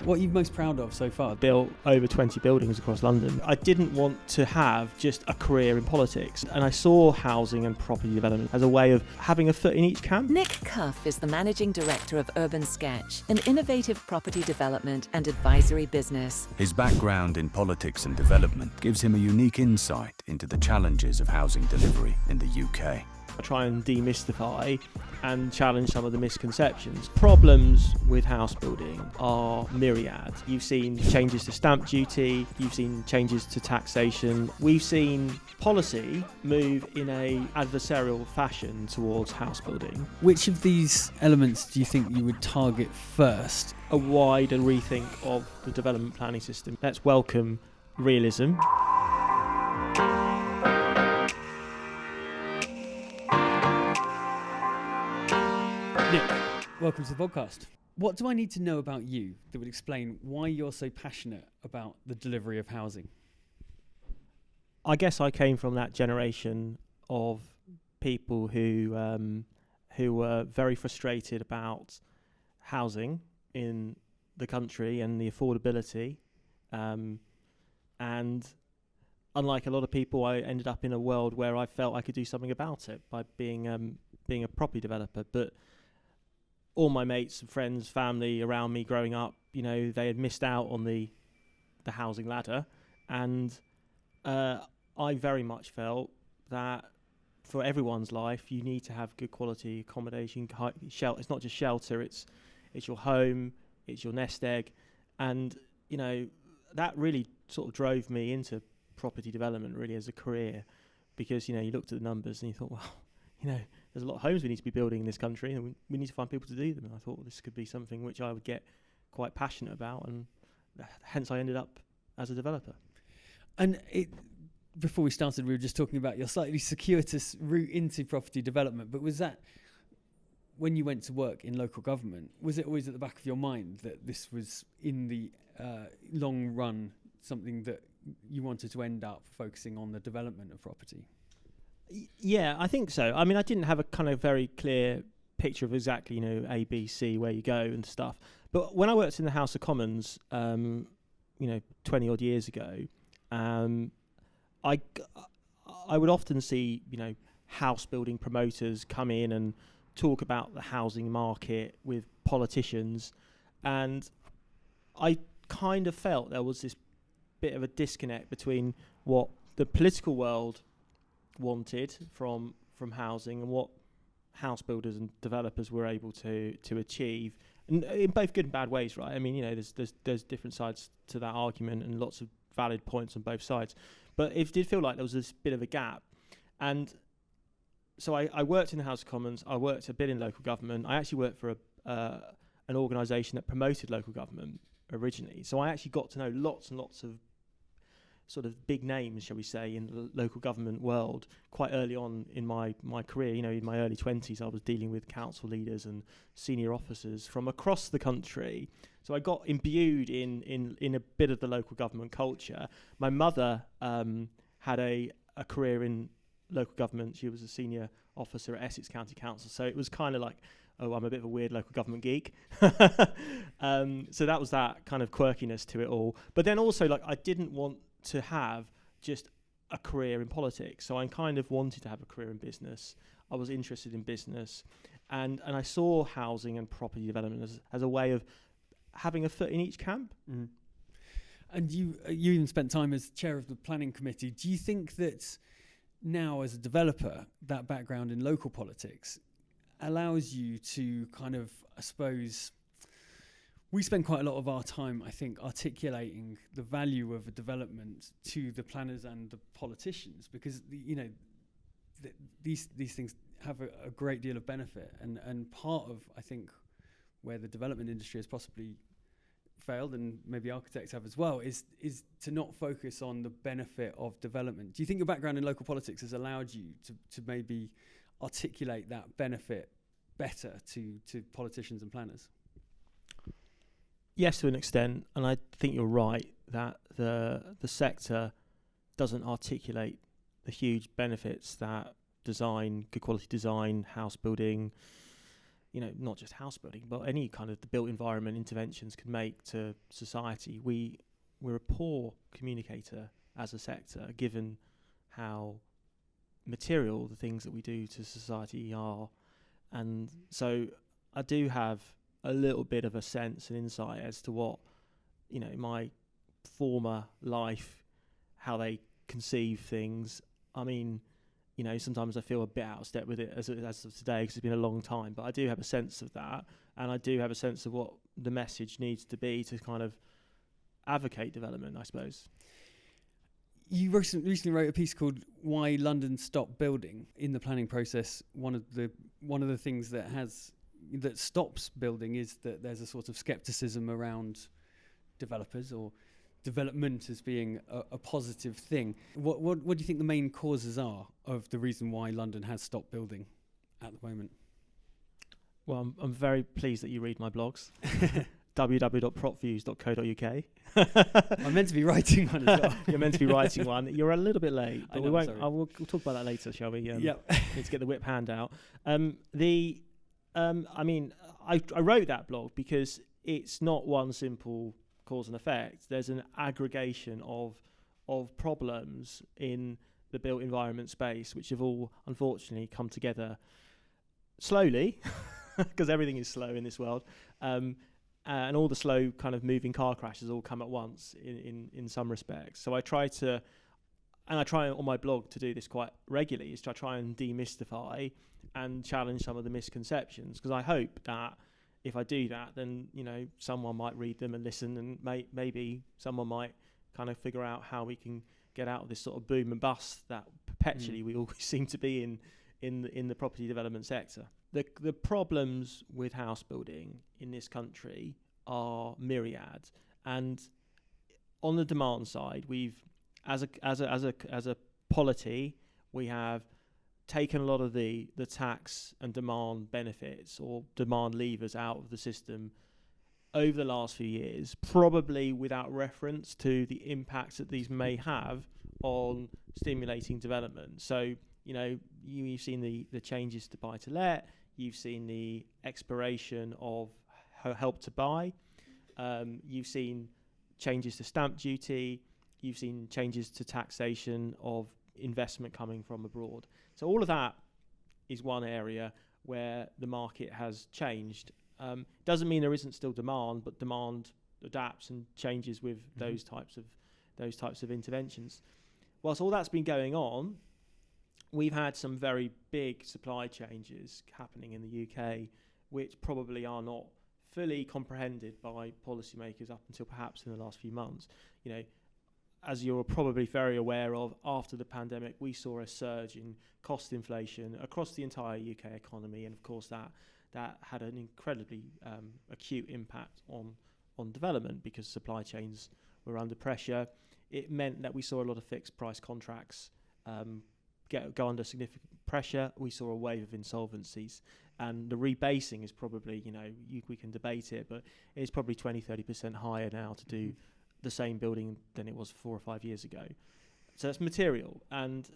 What are you most proud of so far? Built over 20 buildings across London. I didn't want to have just a career in politics, and I saw housing and property development as a way of having a foot in each camp. Nick Cuff is the Managing Director of Urban Sketch, an innovative property development and advisory business. His background in politics and development gives him a unique insight into the challenges of housing delivery in the UK. I try and demystify and challenge some of the misconceptions. Problems with house building are myriad. You've seen changes to stamp duty, you've seen changes to taxation. We've seen policy move in a adversarial fashion towards house building. Which of these elements do you think you would target first? A wider rethink of the development planning system. Let's welcome realism. Nick, welcome to the podcast. What do I need to know about you that would explain why you're so passionate about the delivery of housing? I guess I came from that generation of people who were very frustrated about housing in the country and the affordability. And unlike a lot of people, I ended up in a world where I felt I could do something about it by being a property developer. But all my mates and friends, family around me growing up, you know, they had missed out on the housing ladder. And I very much felt that for everyone's life, you need to have good quality accommodation, shelter. It's not just shelter, it's your home, it's your nest egg. And, you know, that really sort of drove me into property development really as a career, because, you know, you looked at the numbers and you thought, well, you know, there's a lot of homes we need to be building in this country, and we need to find people to do them. And I thought this could be something which I would get quite passionate about, and hence I ended up as a developer. And before we started, we were just talking about your slightly circuitous route into property development, but was that, when you went to work in local government, was it always at the back of your mind that this was, in the long run, something that you wanted to end up focusing on the development of property? Yeah, I think so. I mean, I didn't have a kind of very clear picture of exactly, you know, A, B, C, where you go and stuff. But when I worked in the House of Commons, you know, 20 odd years ago, I would often see, you know, house building promoters come in and talk about the housing market with politicians. And I kind of felt there was this bit of a disconnect between what the political world wanted from housing and what house builders and developers were able to achieve, and in both good and bad ways, right? I mean, you know, there's different sides to that argument and lots of valid points on both sides, but it did feel like there was this bit of a gap. And so I worked in the House of Commons, I worked a bit in local government. I actually worked for an organisation that promoted local government originally, so I actually got to know lots and lots of sort of big names, shall we say, in the local government world quite early on in my career. You know, in my early 20s, I was dealing with council leaders and senior officers from across the country. So I got imbued in a bit of the local government culture. My mother had a career in local government. She was a senior officer at Essex County Council. So it was kind of like, oh, I'm a bit of a weird local government geek. So that was that kind of quirkiness to it all. But then also, like, I didn't want to have just a career in politics. So I kind of wanted to have a career in business. I was interested in business. And I saw housing and property development as a way of having a foot in each camp. Mm. And you even spent time as chair of the planning committee. Do you think that now, as a developer, that background in local politics allows you to kind of, I suppose, we spend quite a lot of our time, I think, articulating the value of a development to the planners and the politicians, because you know these things have a great deal of benefit, and part of, I think, where the development industry has possibly failed, and maybe architects have as well, is to not focus on the benefit of development. Do you think your background in local politics has allowed you to maybe articulate that benefit better to politicians and planners? Yes, to an extent, and I think you're right that the sector doesn't articulate the huge benefits that design, good quality design, house building, not just house building, but any kind of the built environment interventions can make to society. We're a poor communicator as a sector, given how material the things that we do to society are. And so I do have a little bit of a sense and insight as to what, my former life, how they conceive things. I mean, sometimes I feel a bit out of step with it as of today, because it's been a long time, but I do have a sense of that, and I do have a sense of what the message needs to be to kind of advocate development, I suppose. You recently wrote a piece called "Why London Stopped Building." In the planning process, one of the things that stops building is that there's a sort of skepticism around developers or development as being a positive thing. What do you think the main causes are of the reason why London has stopped building at the moment? Well, I'm very pleased that you read my blogs. www.propviews.co.uk. I'm meant to be writing one as well. You're meant to be writing one. You're a little bit late, but I know, we'll talk about that later, shall we? Yep. Need to get the whip hand out. I wrote that blog because it's not one simple cause and effect. There's an aggregation of problems in the built environment space, which have all unfortunately come together slowly, because everything is slow in this world. And all the slow kind of moving car crashes all come at once in some respects. So I try on my blog to do this quite regularly, is to try and demystify and challenge some of the misconceptions, because I hope that if I do that, then someone might read them and listen, and maybe someone might kind of figure out how we can get out of this sort of boom and bust that perpetually we always seem to be in the property development sector. The problems with house building in this country are myriad, and on the demand side, we've as a polity, we have taken a lot of the tax and demand benefits or demand levers out of the system over the last few years, probably without reference to the impacts that these may have on stimulating development. So you've seen the changes to buy to let. You've seen the expiration of help to buy. You've seen changes to stamp duty. You've seen changes to taxation of investment coming from abroad. So all of that is one area where the market has changed. Doesn't mean there isn't still demand, but demand adapts and changes with those types of interventions. Whilst all that's been going on, we've had some very big supply changes happening in the UK, which probably are not fully comprehended by policymakers up until perhaps in the last few months. As you're probably very aware of, after the pandemic, we saw a surge in cost inflation across the entire UK economy, and of course that had an incredibly acute impact on development, because supply chains were under pressure. It meant that we saw a lot of fixed price contracts go under significant pressure. We saw a wave of insolvencies, and the rebasing is probably, we can debate it, but it's probably 20-30% higher now to do the same building than it was 4 or 5 years ago. So that's material. And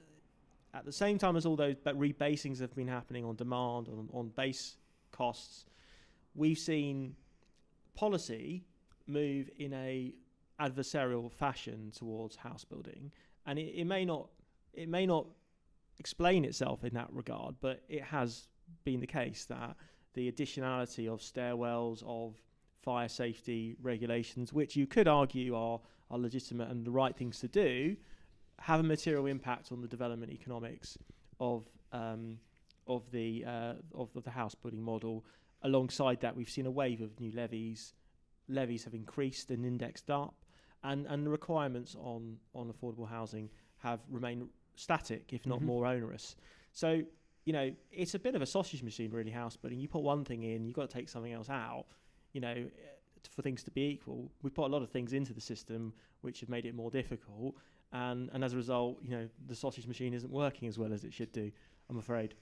at the same time as all those rebasings have been happening on demand, on base costs, we've seen policy move in a adversarial fashion towards house building, and it may not explain itself in that regard, but it has been the case that the additionality of stairwells, of fire safety regulations, which you could argue are legitimate and the right things to do, have a material impact on the development economics of the house building model. Alongside that, we've seen a wave of new levies. Levies have increased and indexed up, and the requirements on affordable housing have remained static, if not more onerous. So, it's a bit of a sausage machine, really, house building. You put one thing in, you've got to take something else out, for things to be equal. We put a lot of things into the system which have made it more difficult, and as a result, the sausage machine isn't working as well as it should do, I'm afraid.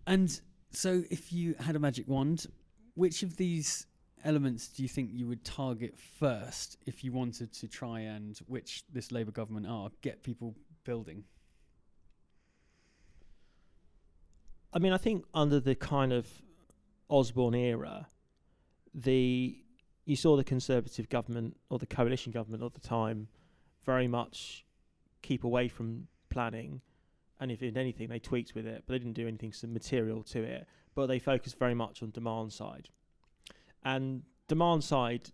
And so if you had a magic wand, which of these elements do you think you would target first if you wanted to try and, which this Labour government get people building? I mean, I think under the kind of Osborne era, you saw the Conservative government or the coalition government at the time very much keep away from planning, and if anything they tweaked with it, but they didn't do anything material to it, but they focused very much on demand side. And demand side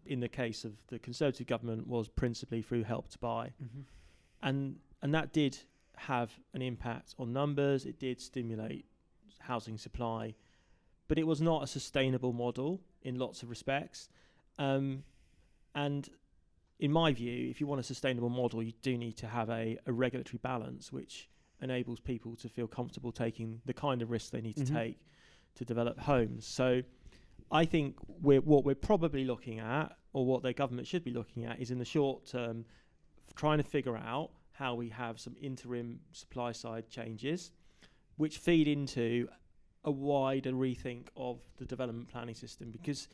in the case of the Conservative government was principally through Help to Buy. And that did have an impact on numbers, it did stimulate housing supply, but it was not a sustainable model in lots of respects. And in my view, if you want a sustainable model, you do need to have a regulatory balance which enables people to feel comfortable taking the kind of risks they need to take to develop homes. So I think what we're probably looking at, or what their government should be looking at, is in the short term trying to figure out how we have some interim supply side changes which feed into a wider rethink of the development planning system, because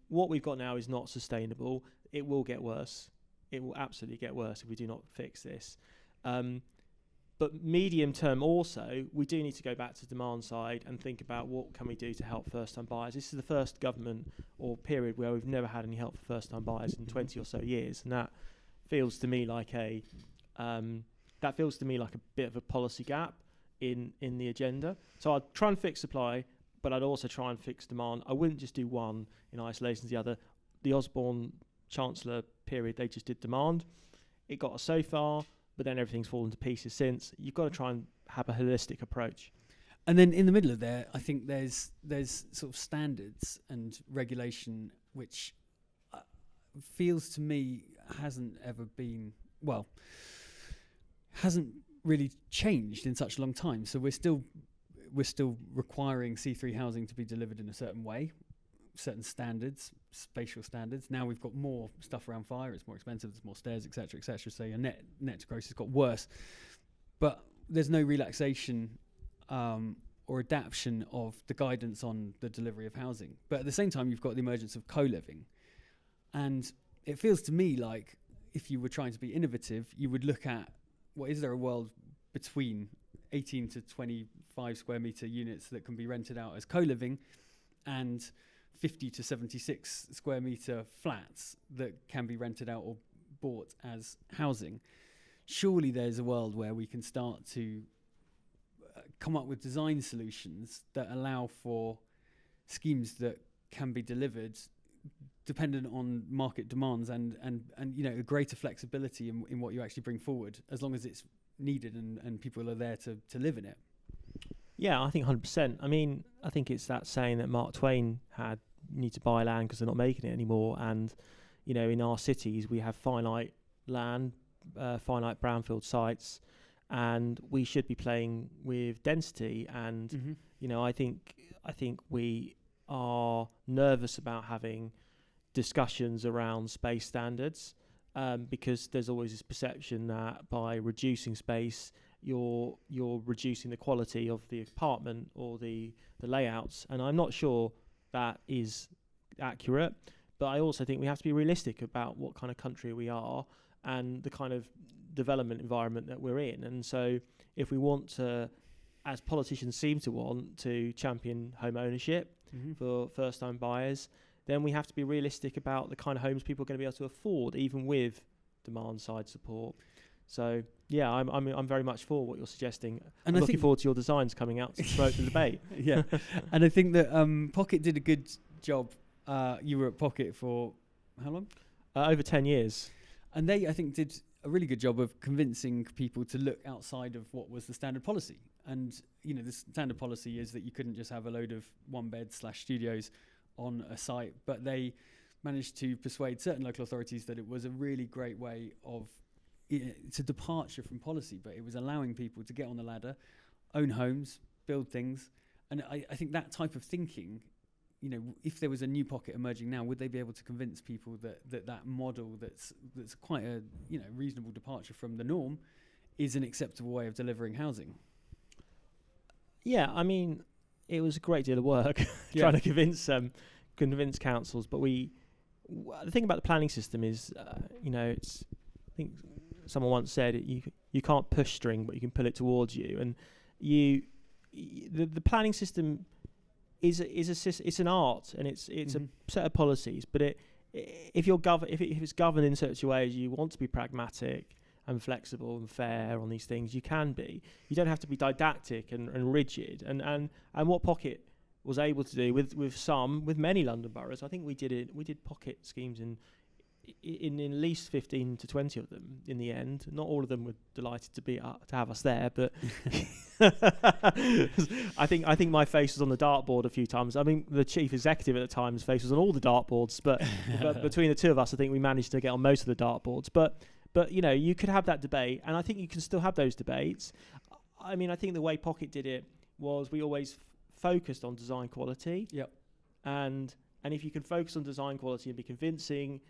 what we've got now is not sustainable. It will get worse. It will absolutely get worse if we do not fix this. But medium term also, we do need to go back to demand side and think about what can we do to help first time buyers. This is the first government or period where we've never had any help for first time buyers in 20 or so years, and that feels to me like a bit of a policy gap in the agenda. So I'd try and fix supply, but I'd also try and fix demand. I wouldn't just do one in isolation to the other. The Osborne Chancellor period, they just did demand. It got us so far, but then everything's fallen to pieces since. You've got to try and have a holistic approach. And then in the middle of there, I think there's sort of standards and regulation, which feels to me hasn't really changed in such a long time. So we're still requiring C3 housing to be delivered in a certain way, certain standards, spatial standards. Now we've got more stuff around fire, it's more expensive, there's more stairs, etc., etc. So your net to gross has got worse. But there's no relaxation or adaptation of the guidance on the delivery of housing. But at the same time, you've got the emergence of co-living. And it feels to me like if you were trying to be innovative, you would look at, is there a world between 18 to 25 square metre units that can be rented out as co-living and 50 to 76 square metre flats that can be rented out or bought as housing? Surely there's a world where we can start to come up with design solutions that allow for schemes that can be delivered dependent on market demands and a greater flexibility in what you actually bring forward, as long as it's needed and people are there to live in it. Yeah, I think 100%. I mean, I think it's that saying that Mark Twain had, you need to buy land because they're not making it anymore. And, in our cities, we have finite land, finite brownfield sites, and we should be playing with density. And, I think we are nervous about having discussions around space standards because there's always this perception that by reducing space, you're reducing the quality of the apartment or the layouts, and I'm not sure that is accurate. But I also think we have to be realistic about what kind of country we are and the kind of development environment that we're in. And so if we want to, as politicians seem to want, to champion home ownership for first time buyers, then we have to be realistic about the kind of homes people are going to be able to afford, even with demand side support. So yeah, I'm very much for what you're suggesting. And I'm looking forward to your designs coming out to promote the debate. Yeah, and I think that Pocket did a good job. You were at Pocket for how long? Over 10 years. And they, I think, did a really good job of convincing people to look outside of what was the standard policy. And the standard policy is that you couldn't just have a load of one-bed/studios on a site, but they managed to persuade certain local authorities that it was a really great way of it's a departure from policy, but it was allowing people to get on the ladder, own homes, build things. And I think that type of thinking, if there was a new Pocket emerging now, would they be able to convince people that model that's quite a reasonable departure from the norm is an acceptable way of delivering housing? Yeah, I mean, it was a great deal of work trying to convince councils. But the thing about the planning system is, it's, I think someone once said you can't push string, but you can pull it towards you. And the planning system it's an art, and it's a set of policies. But if it's governed in such a way as you want to be pragmatic and flexible and fair on these things, you can be. You don't have to be didactic and rigid. And what Pocket was able to do with many London boroughs, I think we did pocket schemes in at least 15 to 20 of them in the end. Not all of them were delighted to have us there, but I think my face was on the dartboard a few times. I mean, the chief executive at the time's face was on all the dartboards, but between the two of us, I think we managed to get on most of the dartboards. But you could have that debate, and I think you can still have those debates. I mean, I think the way Pocket did it was we always focused on design quality. Yep. And if you can focus on design quality and be convincing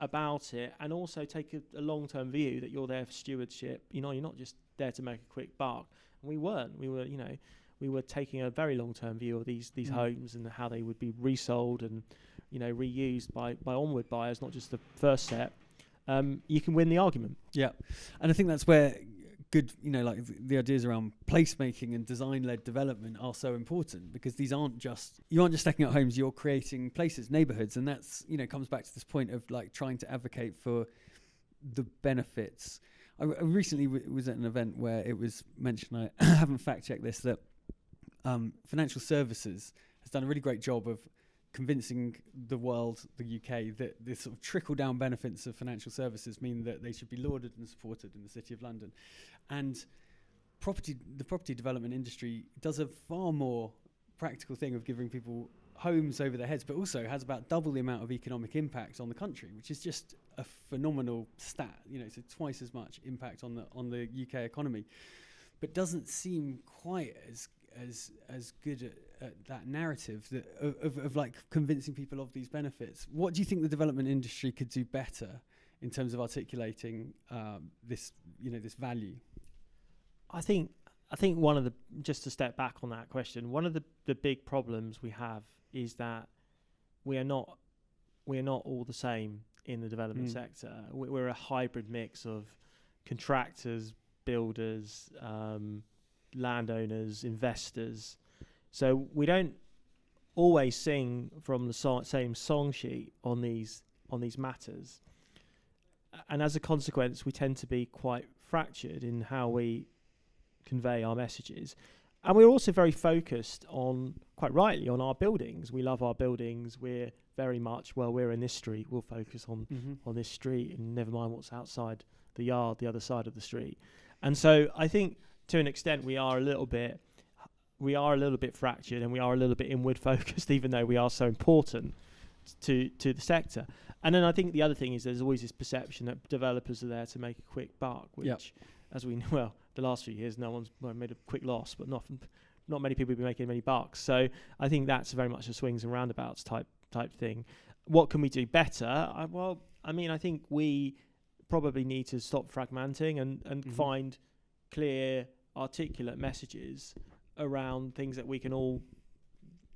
about it, and also take a long-term view that you're there for stewardship, you're not just there to make a quick buck. And we weren't. We were taking a very long-term view of these homes and how they would be resold and reused by onward buyers, not just the first set. You can win the argument. Yeah, and I think that's where good, like the ideas around placemaking and design-led development are so important, because you aren't just stacking up homes, you're creating places, neighbourhoods, and that's comes back to this point of like trying to advocate for the benefits. I recently was at an event where it was mentioned, I haven't fact-checked this, that financial services has done a really great job of convincing the world, the UK, that the sort of trickle-down benefits of financial services mean that they should be lauded and supported in the City of London. And the property development industry does a far more practical thing of giving people homes over their heads, but also has about double the amount of economic impact on the country, which is just a phenomenal stat. So twice as much impact on the UK economy, but doesn't seem quite as good at that narrative of like convincing people of these benefits. What do you think the development industry could do better in terms of articulating this value? I think one of the, just to step back on that question, one of the big problems we have is that we are not all the same in the development sector. We're a hybrid mix of contractors, builders, landowners, investors. So we don't always sing from the same song sheet on these matters, and as a consequence, we tend to be quite fractured in how we convey our messages. And we're also very focused on, quite rightly, on our buildings. We love our buildings. We're very much, we're in this street, we'll focus on this street, and never mind what's outside the yard, the other side of the street. And so I think to an extent we are a little bit fractured, and we are a little bit inward focused, even though we are so important to the sector. And then I think the other thing is there's always this perception that developers are there to make a quick buck, which, as we know, the last few years, no one's made a quick loss, but not many people have been making many bucks. So I think that's very much a swings and roundabouts type thing. What can we do better? I think we probably need to stop fragmenting and find clear, articulate messages around things that we can all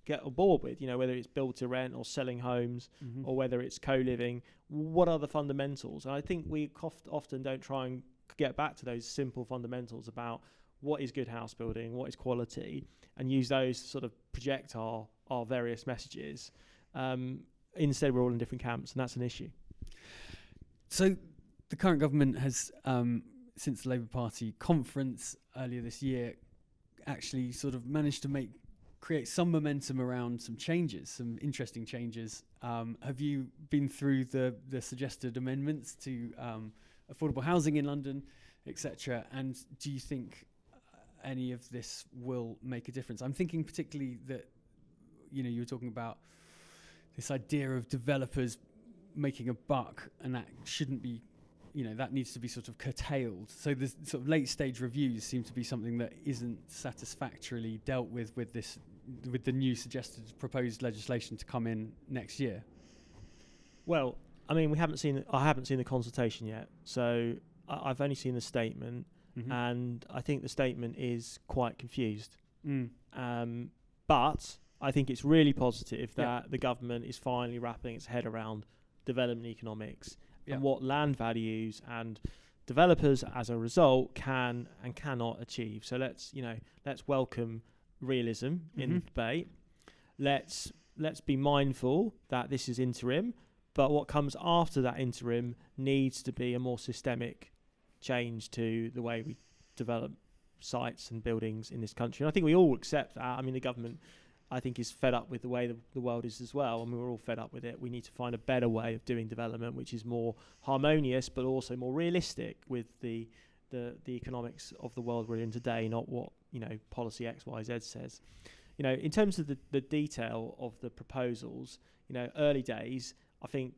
get on board with, whether it's build to rent or selling homes or whether it's co-living. What are the fundamentals? And I think we often don't try and get back to those simple fundamentals about what is good house building, what is quality, and use those to sort of project our various messages. Instead, we're all in different camps, and that's an issue. So the current government has, since the Labour Party conference earlier this year, actually sort of managed to create some momentum around some changes, some interesting changes. Have you been through the suggested amendments to affordable housing in London, etc.? And do you think any of this will make a difference? I'm thinking particularly that, you were talking about this idea of developers making a buck, and that shouldn't be, that needs to be sort of curtailed. So the sort of late stage reviews seem to be something that isn't satisfactorily dealt with the new suggested proposed legislation to come in next year. Well, I mean, I haven't seen the consultation yet, so I've only seen the statement, and I think the statement is quite confused. But I think it's really positive that the government is finally wrapping its head around development economics and what land values and developers, as a result, can and cannot achieve. So let's welcome realism in the debate. let's be mindful that this is interim, but what comes after that interim needs to be a more systemic change to the way we develop sites and buildings in this country. And I think we all accept that. I mean, the government, I think, is fed up with the way the world is as well. I mean, we're all fed up with it. We need to find a better way of doing development, which is more harmonious, but also more realistic with the economics of the world we're in today, not what, policy X, Y, Z says. In terms of the detail of the proposals, early days, I think,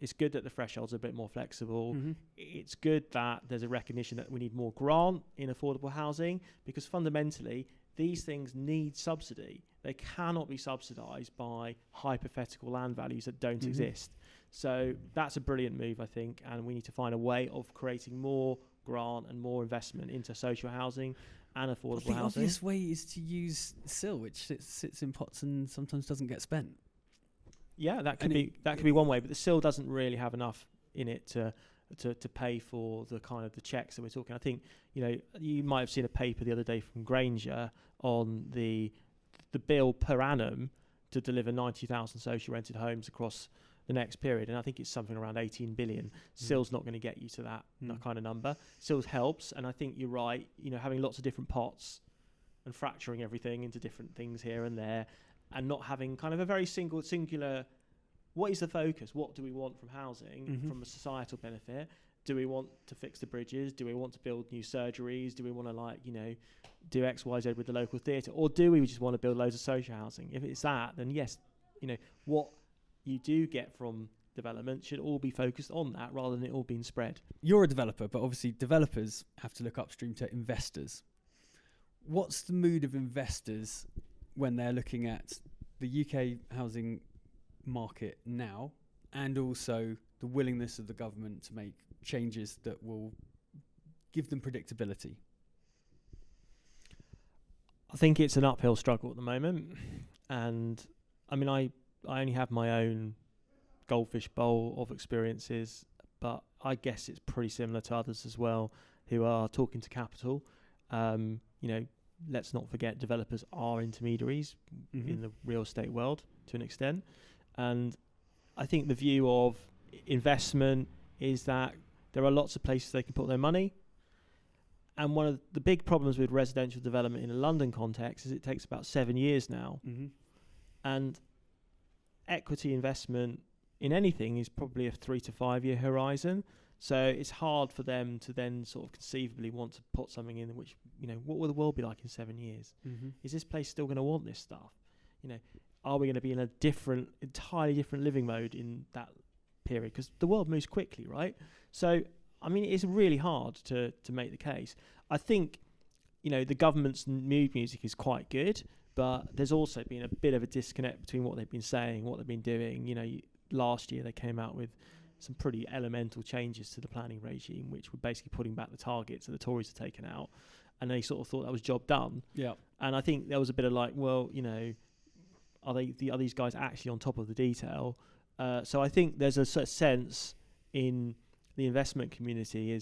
it's good that the thresholds are a bit more flexible. Mm-hmm. It's good that there's a recognition that we need more grant in affordable housing, because fundamentally these things need subsidy. They cannot be subsidised by hypothetical land values that don't Mm-hmm. exist. So that's a brilliant move, I think, and we need to find a way of creating more grant and more investment into social housing and affordable The housing. obvious way is to use SIL, which sits in pots and sometimes doesn't get spent. Yeah, that could And be one way, but the SIL doesn't really have enough in it to pay for the kind of the checks that we're talking. I think you might have seen a paper the other day from Granger on the bill per annum to deliver 90,000 social rented homes across the next period, and I think it's something around 18 billion. SIL's not going to get you to that kind of number. SIL's helps, and I think you're right. Having lots of different pots and fracturing everything into different things here and there, and not having kind of a very singular. What is the focus? What do we want from housing, from a societal benefit? Do we want to fix the bridges? Do we want to build new surgeries? Do we want to do X, Y, Z with the local theatre? Or do we just want to build loads of social housing? If it's that, then yes, what you do get from development should all be focused on that rather than it all being spread. You're a developer, but obviously developers have to look upstream to investors. What's the mood of investors when they're looking at the UK housing market now, and also the willingness of the government to make changes that will give them predictability? I think it's an uphill struggle at the moment, and I mean, I only have my own goldfish bowl of experiences, but I guess it's pretty similar to others as well who are talking to capital. Let's not forget developers are intermediaries in the real estate world to an extent. And I think the view of investment is that there are lots of places they can put their money. And one of the big problems with residential development in a London context is it takes about 7 years now. And equity investment in anything is probably a 3 to 5 year horizon. So it's hard for them to then sort of conceivably want to put something in which, what will the world be like in 7 years? Is this place still going to want this stuff? Are we going to be in a entirely different living mode in that period? Because the world moves quickly, right? So, I mean, it's really hard to make the case. I think, the government's mood music is quite good, but there's also been a bit of a disconnect between what they've been saying, what they've been doing. Last year they came out with some pretty elemental changes to the planning regime, which were basically putting back the targets that the Tories had taken out, and they sort of thought that was job done. Yeah. And I think there was a bit of like, well, are these guys actually on top of the detail? So I think there's a sort of sense in the investment community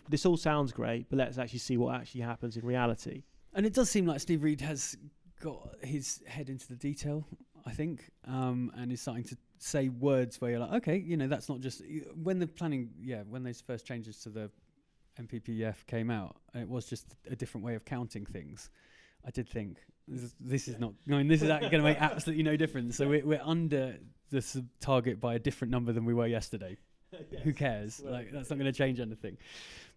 this all sounds great, but let's actually see what actually happens in reality. And it does seem like Steve Reed has got his head into the detail, I think, and is starting to say words where you're like, okay, that's not just when the planning, when those first changes to the MPPF came out, it was just a different way of counting things. I did think this is not. This is going to make absolutely no difference. So we're under the target by a different number than we were yesterday. Yes. Who cares? Well, that's not going to change anything.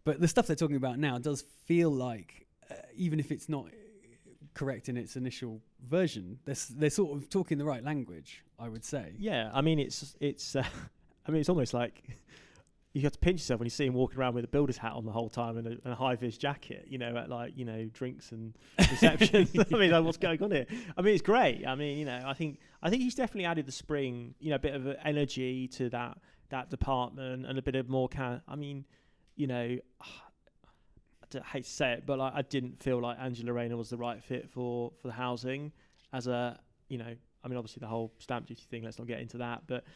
But the stuff they're talking about now does feel like, even if it's not correct in its initial version, they're sort of talking the right language, I would say. Yeah, I mean it's almost like you have to pinch yourself when you see him walking around with a builder's hat on the whole time and a high-vis jacket, at drinks and receptions. I mean, what's going on here? I mean, it's great. I mean, I think he's definitely added the spring, a bit of energy to that department and a bit of more I hate to say it, but I didn't feel like Angela Rayner was the right fit for the housing as obviously the whole stamp duty thing, let's not get into that, but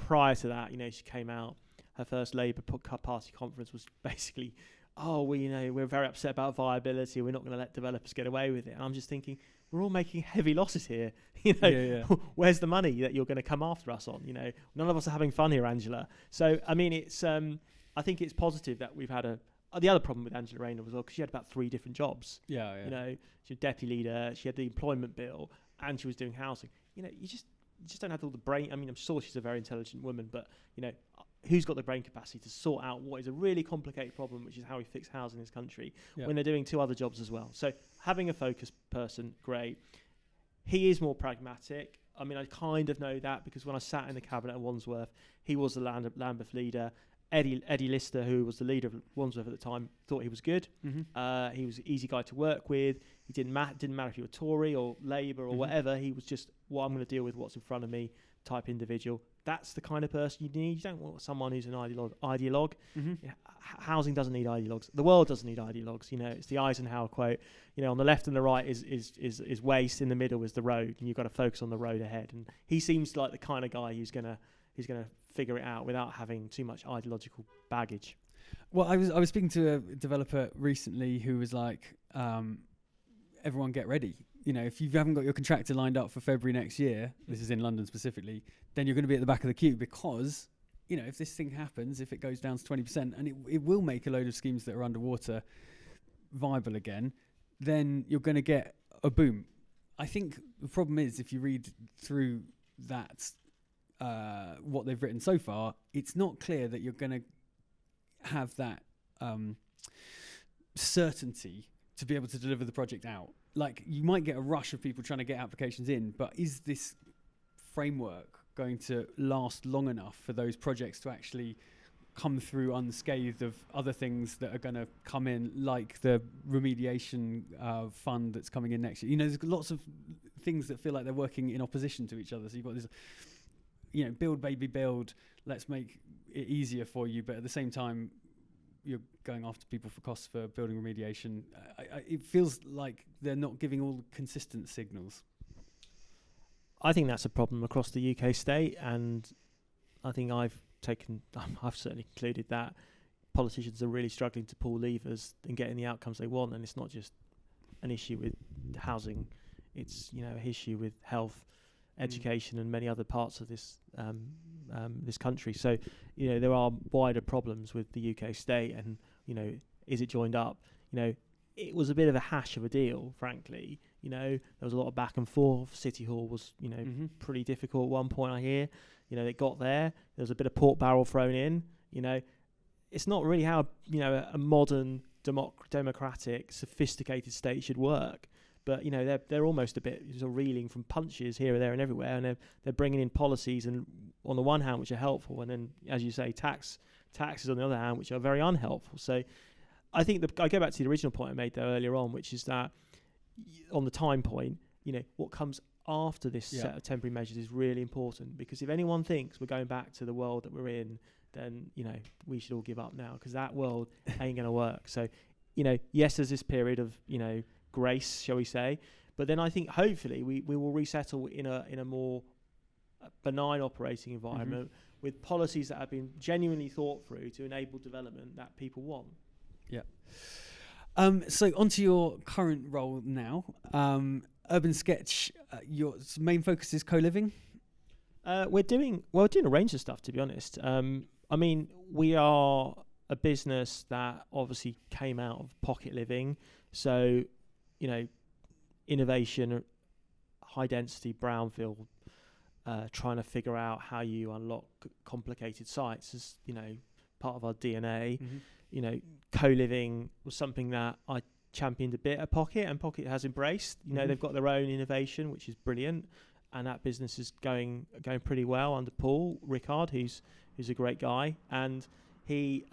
prior to that, she came out, her first Labour Party conference was basically oh, we're very upset about viability. We're not going to let developers get away with it. And I'm just thinking, we're all making heavy losses here. Where's the money that you're going to come after us on? None of us are having fun here, Angela. So, I mean, it's I think it's positive that we've had the other problem with Angela Rayner was because she had about 3 different jobs. Yeah. She was deputy leader, she had the employment bill, and she was doing housing. You just don't have all the brain. I mean, I'm sure she's a very intelligent woman, but who's got the brain capacity to sort out what is a really complicated problem, which is how we fix housing in this country, when they're doing 2 other jobs as well. So having a focused person, great. He is more pragmatic. I mean, I kind of know that because when I sat in the cabinet at Wandsworth, he was the Lambeth leader. Eddie Lister, who was the leader of Wandsworth at the time, thought he was good. Mm-hmm. He was an easy guy to work with. He didn't matter if you were Tory or Labour or whatever. He was just, I'm going to deal with what's in front of me type individual. That's the kind of person you need. You don't want someone who's an ideologue. Mm-hmm. Housing doesn't need ideologues. The world doesn't need ideologues. It's the Eisenhower quote. On the left and the right is waste. In the middle is the road, and you've got to focus on the road ahead. And he seems like the kind of guy who's going to figure it out without having too much ideological baggage. Well, I was speaking to a developer recently who was like, everyone get ready. If you haven't got your contractor lined up for February next year, this is in London specifically, then you're going to be at the back of the queue because, if this thing happens, if it goes down to 20%, and it will make a load of schemes that are underwater viable again, then you're going to get a boom. I think the problem is if you read through that, what they've written so far, it's not clear that you're going to have that certainty to be able to deliver the project out. Like, you might get a rush of people trying to get applications in, but is this framework going to last long enough for those projects to actually come through unscathed of other things that are going to come in, like the remediation fund that's coming in next year? There's lots of things that feel like they're working in opposition to each other. So you've got this, build, baby, build, let's make it easier for you, but at the same time, you're going after people for costs for building remediation. It feels like they're not giving all consistent signals. I think that's a problem across the UK state, and I think I've certainly concluded that politicians are really struggling to pull levers and getting the outcomes they want, and it's not just an issue with housing, it's an issue with health, education, and many other parts of this this country. So there are wider problems with the UK state, and is it joined up? It was a bit of a hash of a deal, frankly. There was a lot of back and forth. City Hall was pretty difficult at one point, I hear. They got there. There was a bit of pork barrel thrown in. It's not really how a modern democratic sophisticated state should work. But they're almost a bit reeling from punches here, there, and everywhere, and they're bringing in policies, and on the one hand which are helpful, and then, as you say, taxes on the other hand which are very unhelpful. So I think I go back to the original point I made there earlier on, which is that on the time point, what comes after this set of temporary measures is really important, because if anyone thinks we're going back to the world that we're in, then we should all give up now, because that world ain't going to work. So yes, there's this period of grace, shall we say, but then I think hopefully we will resettle in a more benign operating environment with policies that have been genuinely thought through to enable development that people want. So onto your current role now, Urban Sketch. Your main focus is co-living. We're doing a range of stuff, to be honest. I mean, we are a business that obviously came out of pocket living, so innovation, high density brownfield, trying to figure out how you unlock complicated sites is part of our DNA. Co-living was something that I championed a bit at Pocket, and Pocket has embraced. They've got their own innovation, which is brilliant, and that business is going pretty well under Paul Rickard, who's a great guy, and he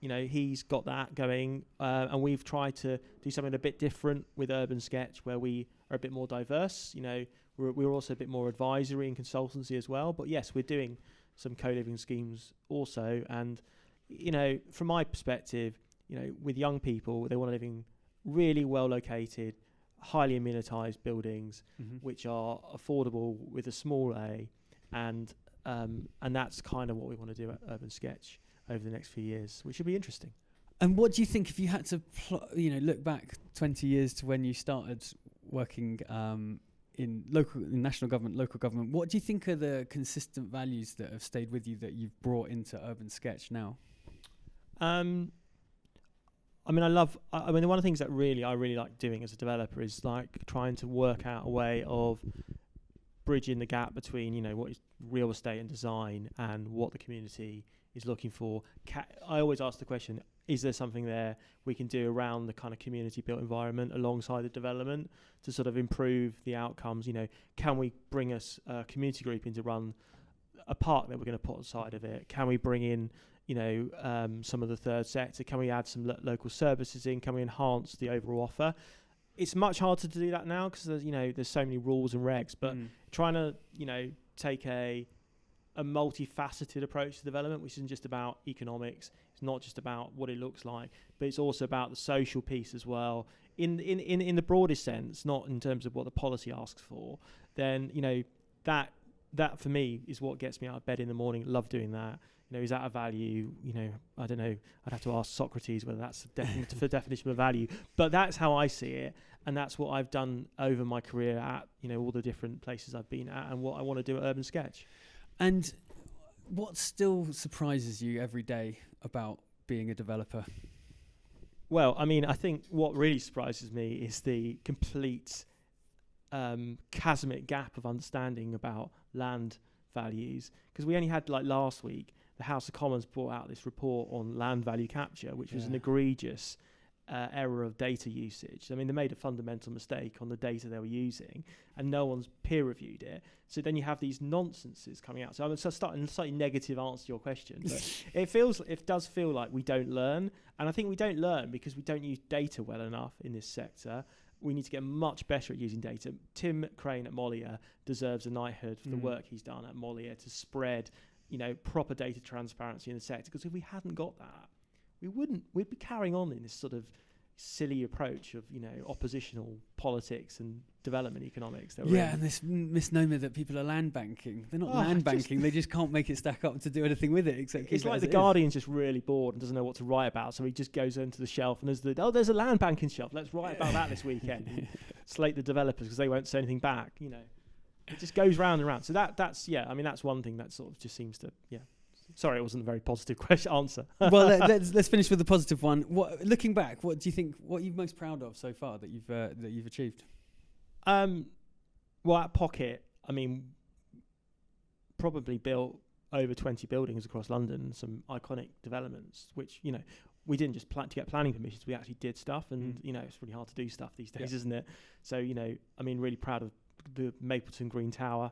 he's got that going, and we've tried to do something a bit different with Urban Sketch, where we are a bit more diverse. We're also a bit more advisory and consultancy as well. But yes, we're doing some co-living schemes also, and from my perspective, with young people, they want to live in really well located, highly amenitized buildings, which are affordable with a small a, and that's kind of what we want to do at Urban Sketch over the next few years, which should be interesting. And what do you think if you had to, look back 20 years to when you started working in national government, local government? What do you think are the consistent values that have stayed with you that you've brought into Urban Sketch now? one of the things that I really like doing as a developer is like trying to work out a way of bridging the gap between, what is real estate and design and what the community is looking for. I always ask the question, is there something there we can do around the kind of community built environment alongside the development to sort of improve the outcomes? Can we bring us a community group in to run a park that we're going to put aside of it? Can we bring in some of the third sector? Can we add some local services in? Can we enhance the overall offer? It's much harder to do that now because there's so many rules and regs, but trying to take a multifaceted approach to development, which isn't just about economics, it's not just about what it looks like, but it's also about the social piece as well in the broadest sense, not in terms of what the policy asks for. Then that for me is what gets me out of bed in the morning. Love doing that. Is that a value? I don't know. I'd have to ask Socrates whether that's the definition of value. But that's how I see it, and that's what I've done over my career at all the different places I've been at, and what I want to do at Urban Sketch. And what still surprises you every day about being a developer? Well, I think what really surprises me is the complete chasmic gap of understanding about land values, because we only had last week the House of Commons brought out this report on land value capture, which was an egregious error of data usage. They made a fundamental mistake on the data they were using, and no one's peer reviewed it. So then you have these nonsenses coming out. So I'm starting a slightly negative answer to your question, but it does feel like we don't learn, and I think we don't learn because we don't use data well enough in this sector. We need to get much better at using data. Tim Crane at Mollier deserves a knighthood for the work he's done at Mollier to spread, proper data transparency in the sector. Because if we hadn't got that, we'd be carrying on in this sort of silly approach of, oppositional politics and development economics. And this misnomer that people are land banking. They're not land banking. They just can't make it stack up to do anything with it. Except it's like the Guardian's just really bored and doesn't know what to write about, so he just goes into the shelf and there's a land banking shelf. Let's write about that this weekend. And slate the developers because they won't say anything back. It just goes round and round. So that's one thing that sort of just seems to Sorry, it wasn't a very positive answer. Well, let's finish with the positive one. Looking back, what do you think? What are you most proud of so far that you've achieved? Well, at Pocket, probably built over 20 buildings across London, some iconic developments, which we didn't just to get planning permissions. We actually did stuff, and it's really hard to do stuff these days, isn't it? So really proud of the Mapleton Green Tower.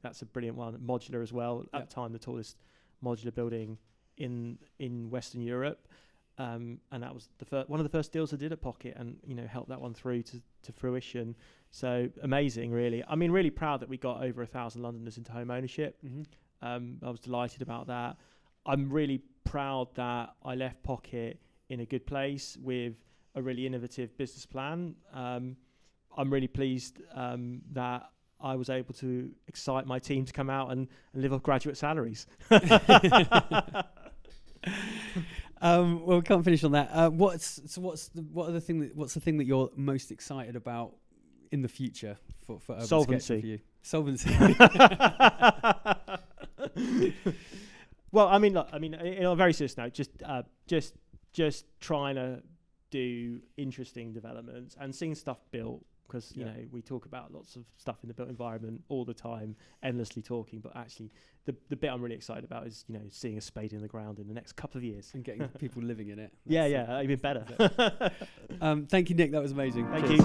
That's a brilliant one. Modular as well. At the time, the tallest modular building in Western Europe, and that was one of the first deals I did at Pocket, and helped that one through to fruition. So amazing, really. Really proud that we got over 1,000 Londoners into home ownership. I was delighted about that. I'm really proud that I left Pocket in a good place with a really innovative business plan. I'm really pleased that I was able to excite my team to come out and live off graduate salaries. Well, we can't finish on that. What's the thing that you're most excited about in the future for Urban Solvency. Sketch for you? Solvency. Well, in a very serious note, just trying to do interesting developments and seeing stuff built. Because we talk about lots of stuff in the built environment all the time, endlessly talking. But actually, the bit I'm really excited about is seeing a spade in the ground in the next couple of years and getting people living in it. Even better. Thank you, Nick. That was amazing. Thank you.